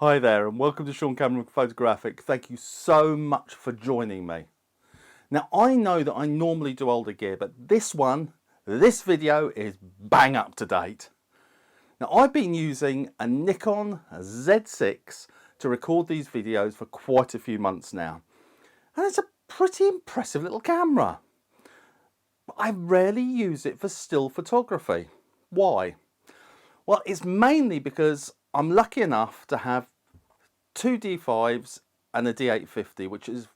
Hi there and welcome to Sean Cameron Photographic. Thank you so much for joining me. Now I know that I normally do older gear, but this video is bang up to date. Now I've been using a Nikon Z6 to record these videos for quite a few months now. And it's a pretty impressive little camera. But I rarely use it for still photography. Why? Well, it's mainly because I'm lucky enough to have two D5s and a D850, which is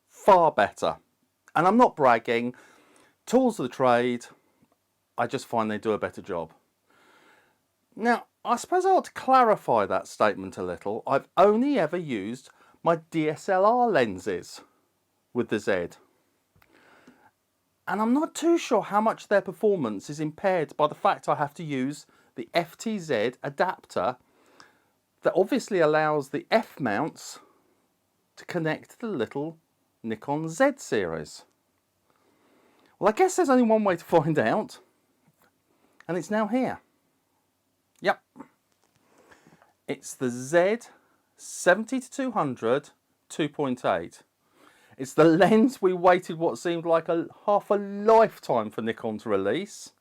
far better. And I'm not bragging. Tools of the trade, I just find they do a better job. Now, I suppose I ought to clarify that statement a little. I've only ever used my DSLR lenses with the Z. And I'm not too sure how much their performance is impaired by the fact I have to use the FTZ adapter that obviously allows the F-mounts to connect to the little Nikon Z series. Well, I guess there's only one way to find out, and it's now here. Yep. It's the Z 70-200 2.8. It's the lens we waited what seemed like half a lifetime for Nikon to release.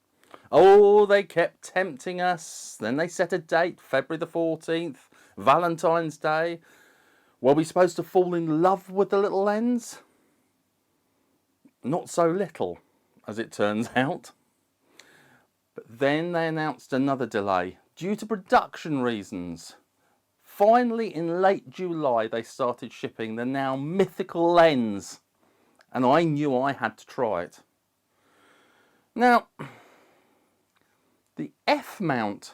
Oh, they kept tempting us. Then they set a date, February the 14th, Valentine's Day. Were we supposed to fall in love with the little lens? Not so little, as it turns out. But then they announced another delay due to production reasons. Finally, in late July, they started shipping the now mythical lens. And I knew I had to try it. Now, the Fmount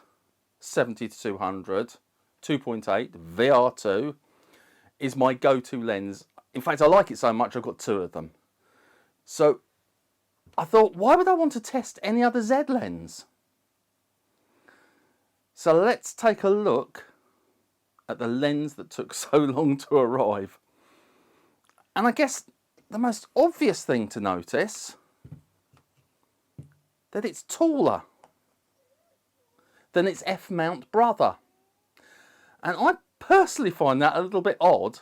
70-200 2.8 VR2 is my go-to lens. In fact, I like it so much I've got two of them. So I thought, why would I want to test any other Z lens? So let's take a look at the lens that took so long to arrive. And I guess the most obvious thing to notice that it's taller than its F-mount brother. And I personally find that a little bit odd,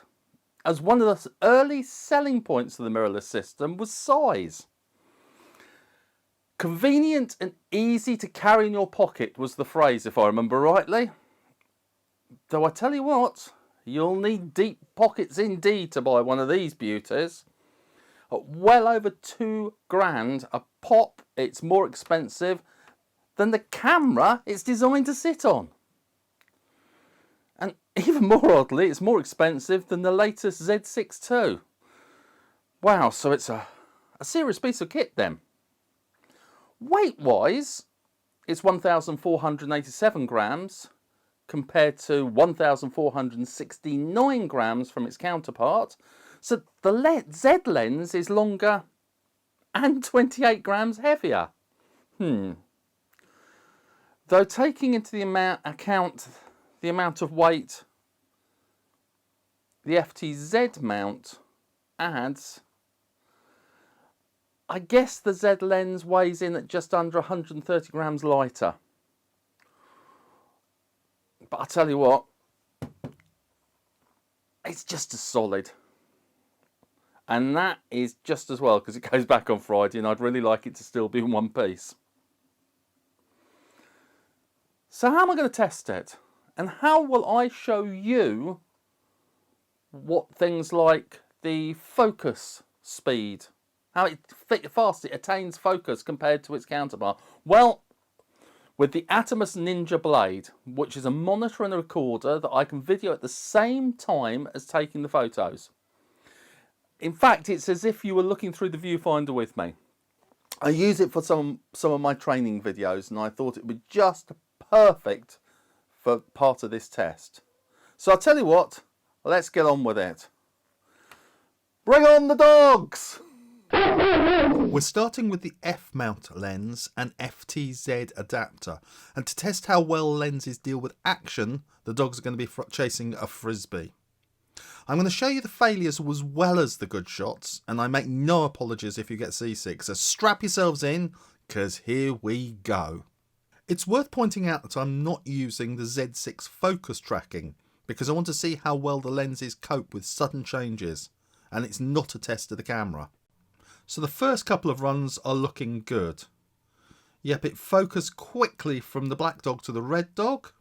as one of the early selling points of the mirrorless system was size. Convenient and easy to carry in your pocket was the phrase, if I remember rightly. Though I tell you what, you'll need deep pockets indeed to buy one of these beauties. At well over £2 a pop, it's more expensive than the camera it's designed to sit on. And even more oddly, it's more expensive than the latest Z6 II. Wow, so it's a serious piece of kit then. Weight-wise, it's 1,487 grams compared to 1,469 grams from its counterpart. So the Z lens is longer and 28 grams heavier. Though taking into the account the amount of weight the FTZ mount adds, I guess the Z lens weighs in at just under 130 grams lighter. But I tell you what, it's just as solid. And that is just as well because it goes back on Friday and I'd really like it to still be in one piece. So how am I going to test it? And how will I show you what things like the focus speed, how fast it attains focus compared to its counterpart? Well, with the Atomos Ninja Blade, which is a monitor and a recorder that I can video at the same time as taking the photos. In fact, it's as if you were looking through the viewfinder with me. I use it for some of my training videos and I thought it would be just perfect for part of this test. So I'll tell you what, let's get on with it. Bring on the dogs! We're starting with the F-mount lens and FTZ adapter, and to test how well lenses deal with action, the dogs are going to be chasing a frisbee. I'm going to show you the failures as well as the good shots, and I make no apologies if you get seasick, so strap yourselves in, because here we go. It's worth pointing out that I'm not using the Z6 focus tracking, because I want to see how well the lenses cope with sudden changes, and it's not a test of the camera. So the first couple of runs are looking good. Yep, it focused quickly from the black dog to the red dog,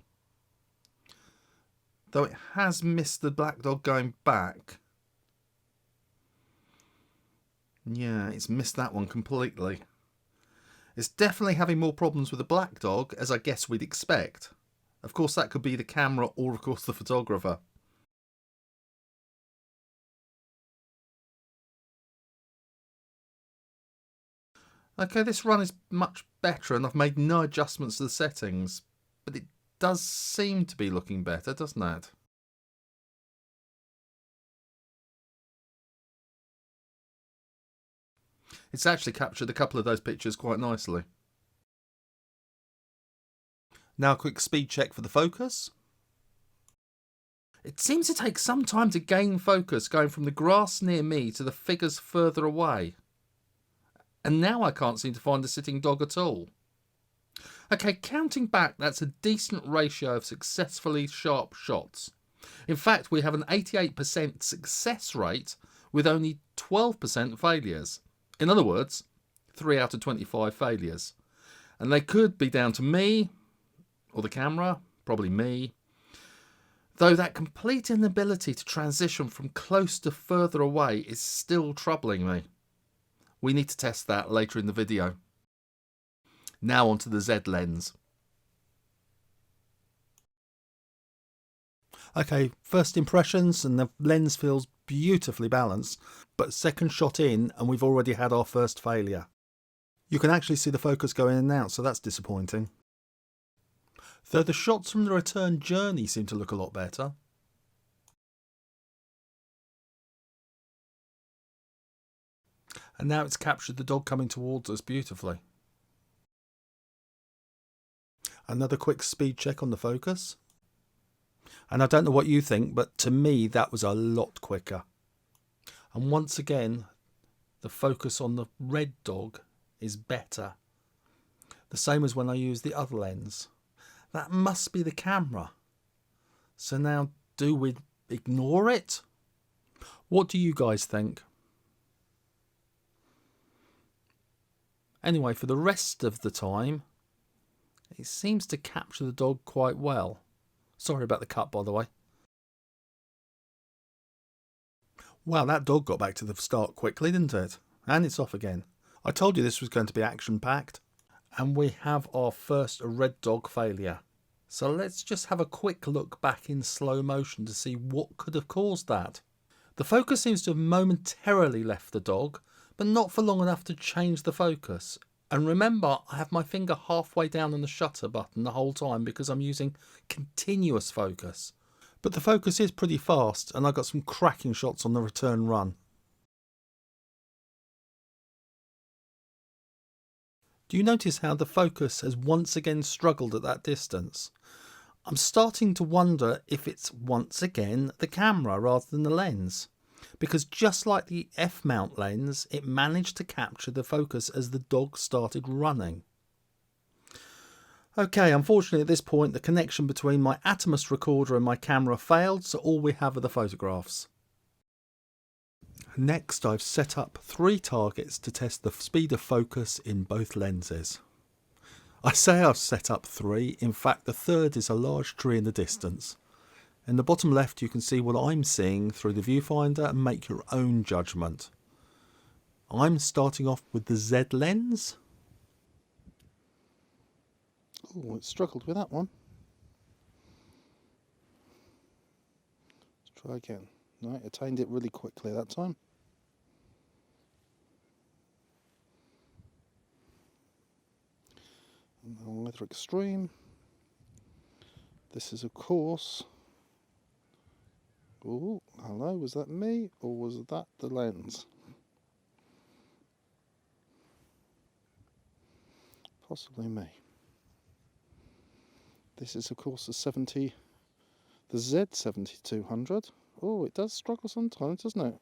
though it has missed the black dog going back. Yeah, it's missed that one completely. It's definitely having more problems with the black dog, as I guess we'd expect. Of course, that could be the camera or, of course, the photographer. Okay, this run is much better, and I've made no adjustments to the settings, but it does seem to be looking better, doesn't it? It's actually captured a couple of those pictures quite nicely. Now a quick speed check for the focus. It seems to take some time to gain focus, going from the grass near me to the figures further away. And now I can't seem to find a sitting dog at all. Okay, counting back, that's a decent ratio of successfully sharp shots. In fact, we have an 88% success rate with only 12% failures. In other words, 3 out of 25 failures. And they could be down to me, or the camera, probably me. Though that complete inability to transition from close to further away is still troubling me. We need to test that later in the video. Now onto the Z lens. Okay, first impressions, and the lens feels beautifully balanced, but second shot in and we've already had our first failure. You can actually see the focus go in and out, so that's disappointing. Though the shots from the return journey seem to look a lot better. And now it's captured the dog coming towards us beautifully. Another quick speed check on the focus. And I don't know what you think, but to me that was a lot quicker. And once again, the focus on the red dog is better. The same as when I used the other lens. That must be the camera. So now, do we ignore it? What do you guys think? Anyway, for the rest of the time, it seems to capture the dog quite well. Sorry about the cut, by the way. Wow, that dog got back to the start quickly, didn't it? And it's off again. I told you this was going to be action-packed. And we have our first red dog failure. So let's just have a quick look back in slow motion to see what could have caused that. The focus seems to have momentarily left the dog, but not for long enough to change the focus. And remember, I have my finger halfway down on the shutter button the whole time because I'm using continuous focus. But the focus is pretty fast, and I got some cracking shots on the return run. Do you notice how the focus has once again struggled at that distance? I'm starting to wonder if it's once again the camera rather than the lens. Because just like the Fmount lens, it managed to capture the focus as the dog started running. Okay, unfortunately at this point the connection between my Atomos recorder and my camera failed, so all we have are the photographs. Next, I've set up 3 targets to test the speed of focus in both lenses. I say I've set up 3, in fact the third is a large tree in the distance. In the bottom left you can see what I'm seeing through the viewfinder and make your own judgment. I'm starting off with the Z lens. Oh, it struggled with that one. Let's try again. No, it attained it really quickly that time. Weather extreme. This is of course. Oh, hello, was that me or was that the lens? Possibly me. This is of course the Z7200. Oh, it does struggle sometimes, doesn't it?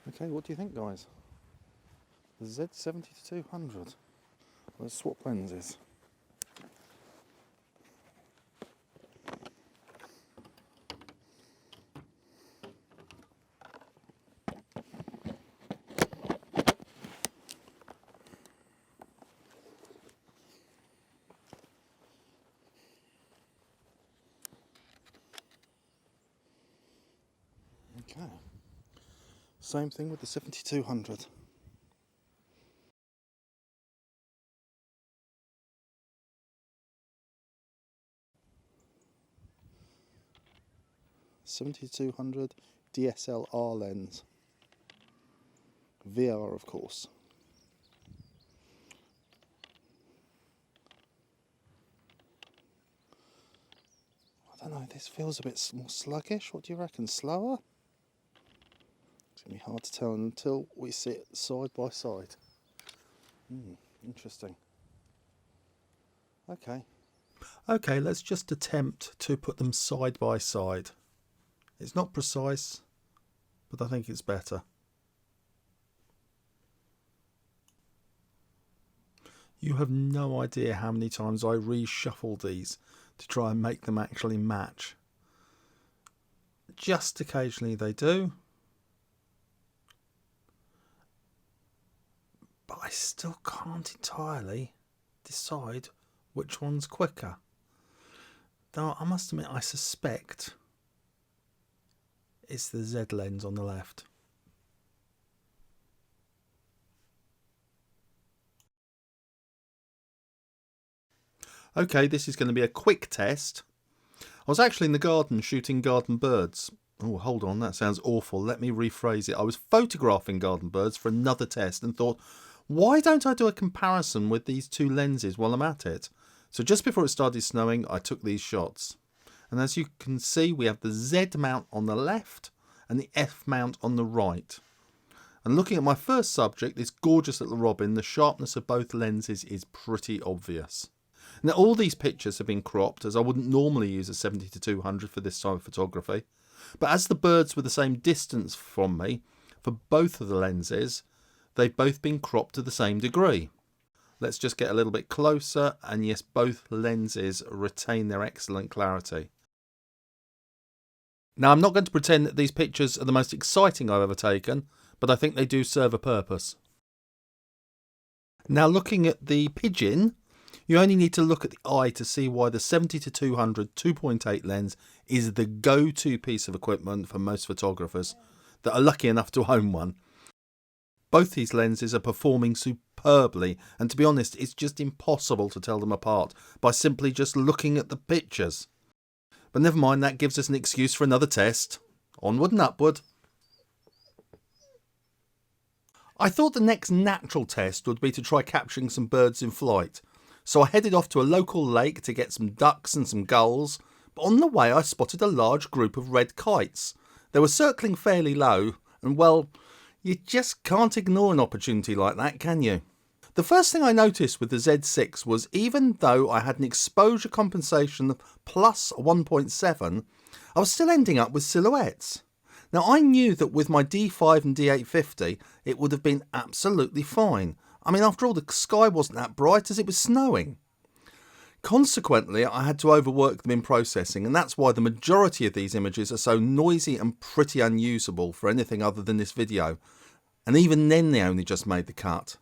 Okay, what do you think, guys? The Z70 to 200. Let's swap lenses. Okay. Same thing with the 7200. (7200) DSLR lens. VR, of course. I don't know, this feels a bit more sluggish. What do you reckon? Slower? It's going to be hard to tell until we sit side by side. Interesting. Okay. Okay, let's just attempt to put them side by side. It's not precise, but I think it's better. You have no idea how many times I reshuffled these to try and make them actually match. Just occasionally they do. But I still can't entirely decide which one's quicker. Though I must admit, I suspect it's the Z lens on the left. Okay, this is going to be a quick test. I was actually in the garden shooting garden birds. Oh, hold on, that sounds awful. Let me rephrase it. I was photographing garden birds for another test and thought, why don't I do a comparison with these two lenses while I'm at it? So just before it started snowing, I took these shots. And as you can see, we have the Z mount on the left and the F mount on the right. And looking at my first subject, this gorgeous little robin, the sharpness of both lenses is pretty obvious. Now all these pictures have been cropped, as I wouldn't normally use a 70 to 200 for this type of photography. But as the birds were the same distance from me, for both of the lenses, they've both been cropped to the same degree. Let's just get a little bit closer, and yes, both lenses retain their excellent clarity. Now I'm not going to pretend that these pictures are the most exciting I've ever taken, but I think they do serve a purpose. Now looking at the pigeon, you only need to look at the eye to see why the 70 to 200 2.8 lens is the go-to piece of equipment for most photographers that are lucky enough to own one. Both these lenses are performing superbly, and to be honest, it's just impossible to tell them apart by simply just looking at the pictures. But never mind, that gives us an excuse for another test. Onward and upward. I thought the next natural test would be to try capturing some birds in flight. So I headed off to a local lake to get some ducks and some gulls, but on the way I spotted a large group of red kites. They were circling fairly low, and well, you just can't ignore an opportunity like that, can you? The first thing I noticed with the Z6 was even though I had an exposure compensation of plus 1.7, I was still ending up with silhouettes. Now I knew that with my D5 and D850 it would have been absolutely fine. I mean, after all, the sky wasn't that bright as it was snowing. Consequently, I had to overwork them in processing, and that's why the majority of these images are so noisy and pretty unusable for anything other than this video. And even then they only just made the cut.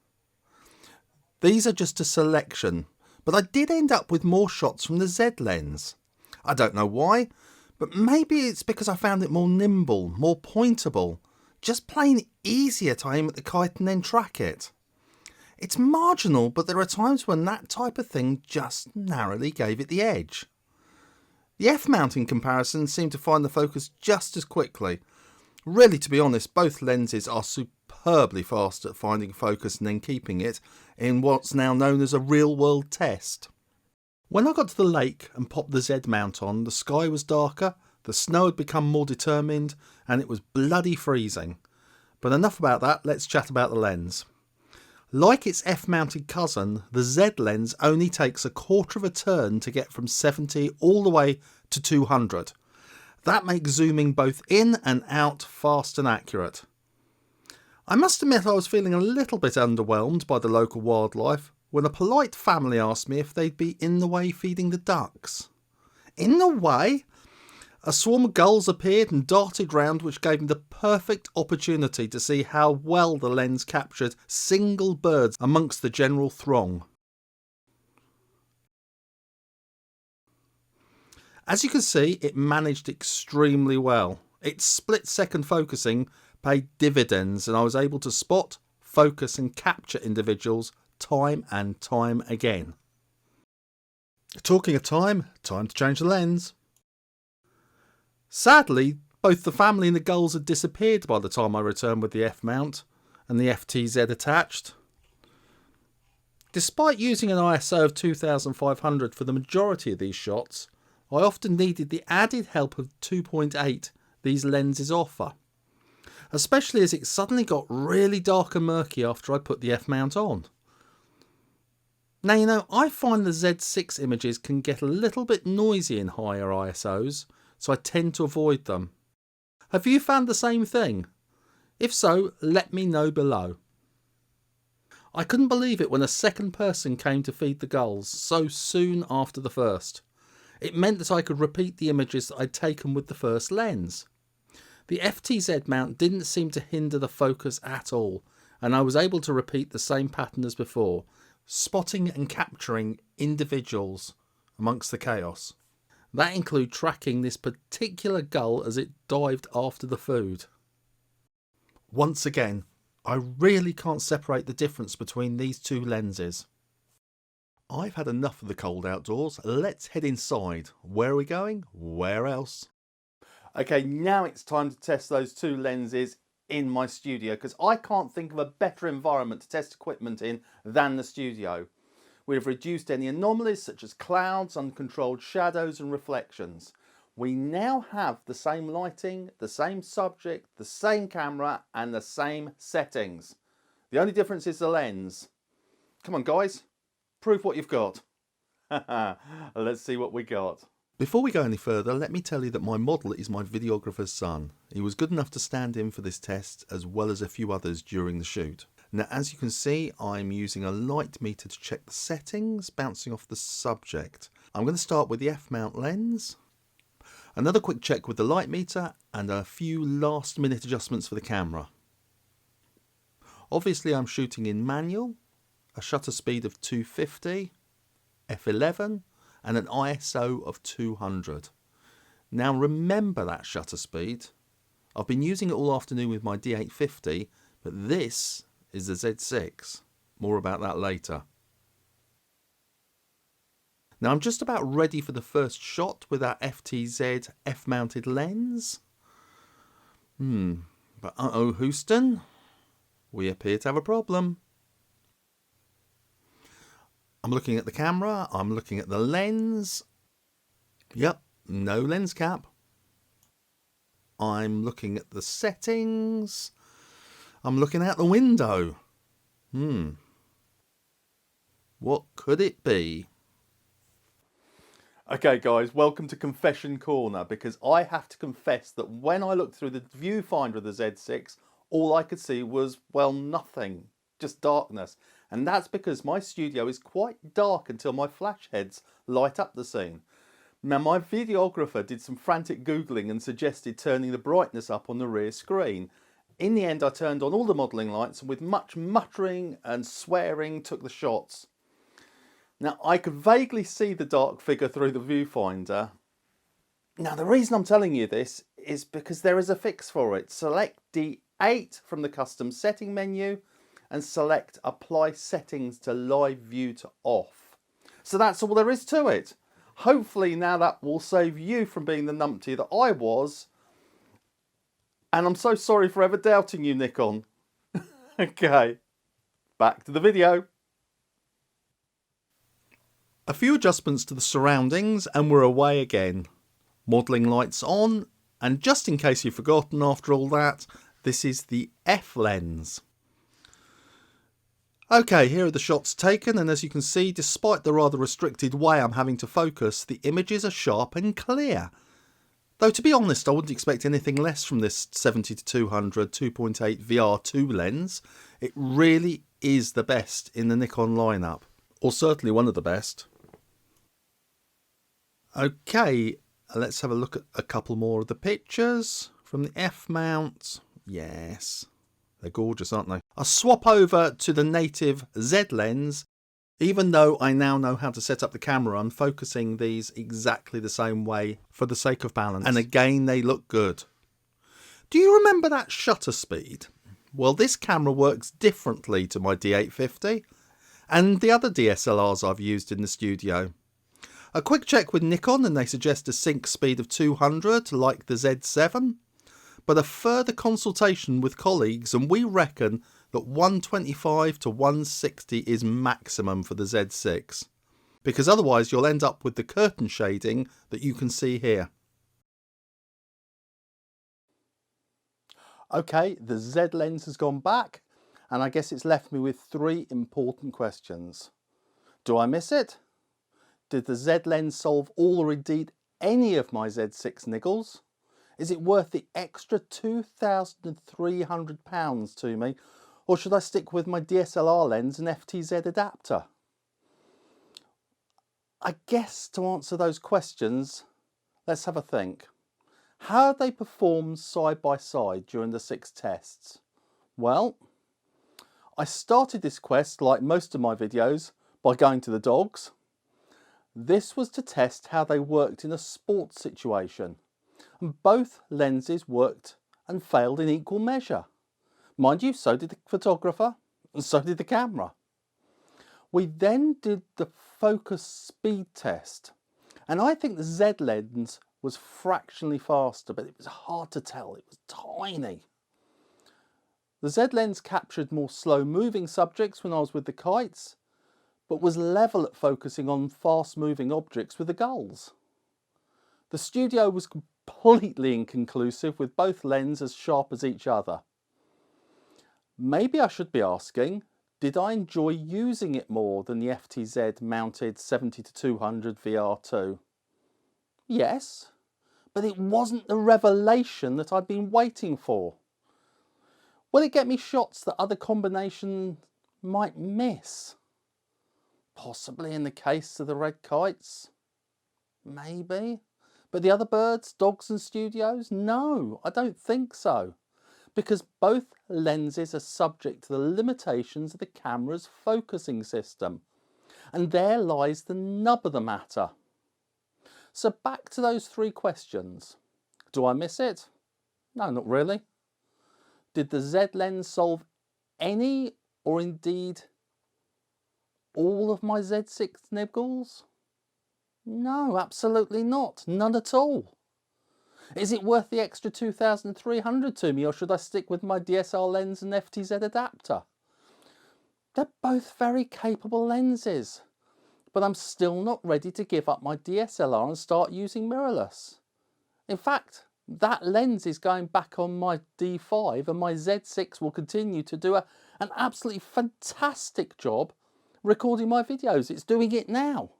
These are just a selection, but I did end up with more shots from the Z lens. I don't know why, but maybe it's because I found it more nimble, more pointable, just plain easier to aim at the kite and then track it. It's marginal, but there are times when that type of thing just narrowly gave it the edge. The F-mount in comparison seemed to find the focus just as quickly. Really, to be honest, both lenses are superbly fast at finding focus and then keeping it in what's now known as a real-world test. When I got to the lake and popped the Z-mount on, the sky was darker, the snow had become more determined, and it was bloody freezing. But enough about that, let's chat about the lens. Like its F-mounted cousin, the Z lens only takes a quarter of a turn to get from 70 all the way to 200. That makes zooming both in and out fast and accurate. I must admit I was feeling a little bit underwhelmed by the local wildlife when a polite family asked me if they'd be in the way feeding the ducks. In the way? A swarm of gulls appeared and darted round, which gave me the perfect opportunity to see how well the lens captured single birds amongst the general throng. As you can see, it managed extremely well. Its split-second focusing paid dividends, and I was able to spot, focus and capture individuals time and time again. Talking of time to change the lens. Sadly, both the family and the gulls had disappeared by the time I returned with the F-mount and the FTZ attached. Despite using an ISO of 2500 for the majority of these shots, I often needed the added help of 2.8 these lenses offer, especially as it suddenly got really dark and murky after I put the F-mount on. Now, you know, I find the Z6 images can get a little bit noisy in higher ISOs, so I tend to avoid them. Have you found the same thing? If so, let me know below. I couldn't believe it when a second person came to feed the gulls so soon after the first. It meant that I could repeat the images that I'd taken with the first lens. The FTZ mount didn't seem to hinder the focus at all, and I was able to repeat the same pattern as before, spotting and capturing individuals amongst the chaos. That included tracking this particular gull as it dived after the food. Once again, I really can't separate the difference between these two lenses. I've had enough of the cold outdoors. Let's head inside. Where are we going? Where else? Okay, now it's time to test those two lenses in my studio, because I can't think of a better environment to test equipment in than the studio. We've reduced any anomalies such as clouds, uncontrolled shadows and reflections. We now have the same lighting, the same subject, the same camera and the same settings. The only difference is the lens. Come on guys, prove what you've got. Let's see what we got. Before we go any further, let me tell you that my model is my videographer's son. He was good enough to stand in for this test as well as a few others during the shoot. Now, as you can see, I'm using a light meter to check the settings, bouncing off the subject. I'm going to start with the F-mount lens, another quick check with the light meter, and a few last minute adjustments for the camera. Obviously I'm shooting in manual, a shutter speed of 250, f11 and an ISO of 200. Now remember that shutter speed. I've been using it all afternoon with my D850, but this is the Z6. More about that later. Now I'm just about ready for the first shot with our FTZ F-mounted lens. But uh-oh, Houston, we appear to have a problem. I'm looking at the camera, I'm looking at the lens. Yep, no lens cap. I'm looking at the settings. I'm looking out the window. What could it be? Okay guys, welcome to Confession Corner, because I have to confess that when I looked through the viewfinder of the Z6, all I could see was, well, nothing, just darkness. And that's because my studio is quite dark until my flash heads light up the scene. Now my videographer did some frantic Googling and suggested turning the brightness up on the rear screen. In the end I turned on all the modelling lights and with much muttering and swearing took the shots. Now I could vaguely see the dark figure through the viewfinder. Now the reason I'm telling you this is because there is a fix for it. Select D8 from the custom setting menu and select apply settings to live view to off. So that's all there is to it. Hopefully now that will save you from being the numpty that I was. And I'm so sorry for ever doubting you, Nikon. Okay, back to the video. A few adjustments to the surroundings and we're away again. Modelling lights on, and just in case you've forgotten after all that, this is the F lens. Okay, here are the shots taken, and as you can see, despite the rather restricted way I'm having to focus, the images are sharp and clear. Though to be honest, I wouldn't expect anything less from this 70-200 2.8 VR2 lens. It really is the best in the Nikon lineup, or certainly one of the best. Okay, let's have a look at a couple more of the pictures from the Fmount. Yes, they're gorgeous, aren't they? I'll swap over to the native Z lens. Even though I now know how to set up the camera, I'm focusing these exactly the same way for the sake of balance. And again, they look good. Do you remember that shutter speed? Well, this camera works differently to my D850 and the other DSLRs I've used in the studio. A quick check with Nikon and they suggest a sync speed of 200 like the Z7. But a further consultation with colleagues and we reckon that 125 to 160 is maximum for the Z6, because otherwise you'll end up with the curtain shading that you can see here. Okay, the Z lens has gone back and I guess it's left me with three important questions. Do I miss it? Did the Z lens solve all or indeed any of my Z6 niggles? Is it worth the extra £2,300 to me? Or should I stick with my DSLR lens and FTZ adapter? I guess to answer those questions, let's have a think. How they performed side by side during the 6 tests? Well, I started this quest, like most of my videos, by going to the dogs. This was to test how they worked in a sports situation. And both lenses worked and failed in equal measure. Mind you, so did the photographer and so did the camera. We then did the focus speed test and I think the Z lens was fractionally faster, but it was hard to tell, it was tiny. The Z lens captured more slow moving subjects when I was with the kites, but was level at focusing on fast moving objects with the gulls. The studio was completely inconclusive with both lenses as sharp as each other. Maybe I should be asking, did I enjoy using it more than the FTZ mounted 70-200 VR2? Yes, but it wasn't the revelation that I'd been waiting for. Will it get me shots that other combinations might miss? Possibly in the case of the red kites. Maybe. But the other birds, dogs and studios? No, I don't think so. Because both lenses are subject to the limitations of the camera's focusing system. And there lies the nub of the matter. So back to those 3 questions. Do I miss it? No, not really. Did the Z lens solve any or indeed all of my Z6 niggles? No, absolutely not. None at all. Is it worth the extra 2,300 to me, or should I stick with my DSLR lens and FTZ adapter? They're both very capable lenses, but I'm still not ready to give up my DSLR and start using mirrorless. In fact, that lens is going back on my D5 and my Z6 will continue to do an absolutely fantastic job recording my videos. It's doing it now.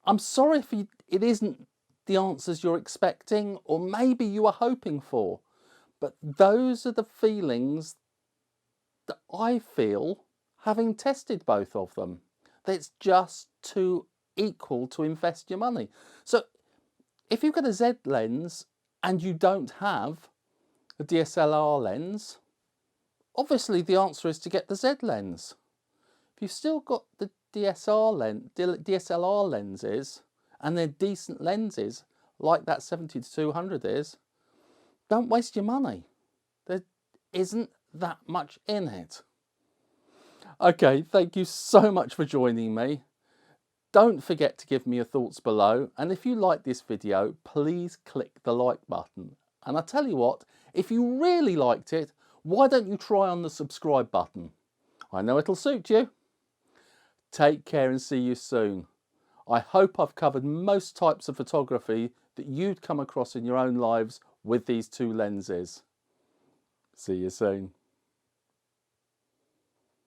I'm sorry if it isn't the answers you're expecting or maybe you are hoping for, but those are the feelings that I feel having tested both of them. That it's just too equal to invest your money. So if you've got a Z lens and you don't have a DSLR lens, obviously the answer is to get the Z lens. If you've still got the DSLR lenses and they're decent lenses like that 70-200 is, don't waste your money. There isn't that much in it. Okay, thank you so much for joining me. Don't forget to give me your thoughts below, and if you like this video, please click the like button. And I tell you what, if you really liked it, why don't you try on the subscribe button? I know it'll suit you. Take care and see you soon. I hope I've covered most types of photography that you'd come across in your own lives with these 2 lenses. See you soon.